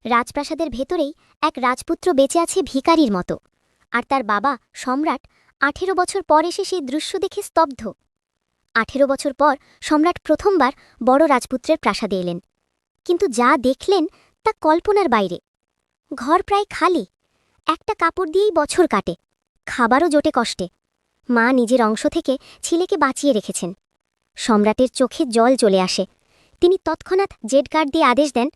রাজপ্রাসাদের ভেতরেই এক রাজপুত্র বেঁচে আছে ভিখারির মতো, আর তার বাবা সম্রাট ১৮ বছর পর এসে সেই দৃশ্য দেখে স্তব্ধ। ১৮ বছর পর সম্রাট প্রথমবার বড় রাজপুত্রের প্রাসাদে এলেন, কিন্তু যা দেখলেন তা কল্পনার বাইরে। ঘর প্রায় খালি, একটা কাপড় দিয়েই বছর কাটে, খাবারও জোটে কষ্টে। মা নিজের অংশ থেকে ছেলেকে বাঁচিয়ে রেখেছেন। সম্রাটের চোখে জল চলে আসে। তিনি তৎক্ষণাৎ জেড কার্ড দিয়ে আদেশ দেন,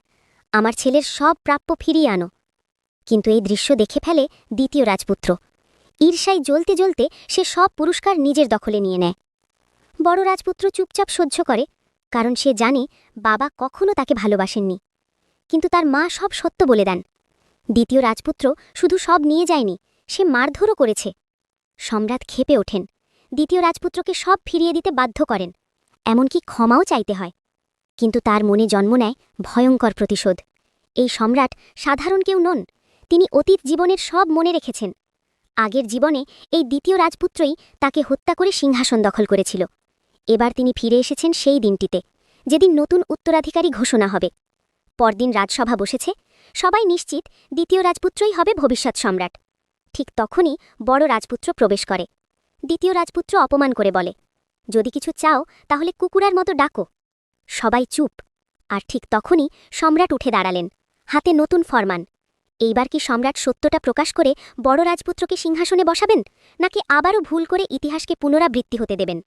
আমার ছেলের সব প্রাপ্য ফিরিয়ে আনো। কিন্তু এই দৃশ্য দেখে ফেলে দ্বিতীয় রাজপুত্র। ঈর্ষায় জ্বলতে জ্বলতে সে সব পুরস্কার নিজের দখলে নিয়ে নেয়। বড় রাজপুত্র চুপচাপ সহ্য করে, কারণ সে জানে বাবা কখনো তাকে ভালোবাসেননি। কিন্তু তার মা সব সত্য বলে দেন। দ্বিতীয় রাজপুত্র শুধু সব নিয়ে যায়নি, সে মারধরও করেছে। সম্রাট ক্ষেপে ওঠেন, দ্বিতীয় রাজপুত্রকে সব ফিরিয়ে দিতে বাধ্য করেন, এমনকি ক্ষমাও চাইতে হয়। কিন্তু তার মনে জন্ম নেয় ভয়ঙ্কর প্রতিশোধ। এই সম্রাট সাধারণ কেউ নন, তিনি অতীত জীবনের সব মনে রেখেছেন। আগের জীবনে এই দ্বিতীয় রাজপুত্রই তাকে হত্যা করে সিংহাসন দখল করেছিল। এবার তিনি ফিরে এসেছেন সেই দিনটিতে, যেদিন নতুন উত্তরাধিকারী ঘোষণা হবে। পরদিন রাজসভা বসেছে, সবাই নিশ্চিত দ্বিতীয় রাজপুত্রই হবে ভবিষ্যৎ সম্রাট। ঠিক তখনই বড় রাজপুত্র প্রবেশ করে। দ্বিতীয় রাজপুত্র অপমান করে বলে, যদি কিছু চাও তাহলে কুকুরের মতো ডাকো। সবাই চুপ। আর ঠিক তখনই সম্রাট উঠে দাঁড়ালেন, হাতে নতুন ফরমান। এইবার কি সম্রাট সত্যটা প্রকাশ করে বড় রাজপুত্রকে সিংহাসনে বসাবেন, নাকি আবারও ভুল করে ইতিহাসকে পুনরাবৃত্তি হতে দেবেন?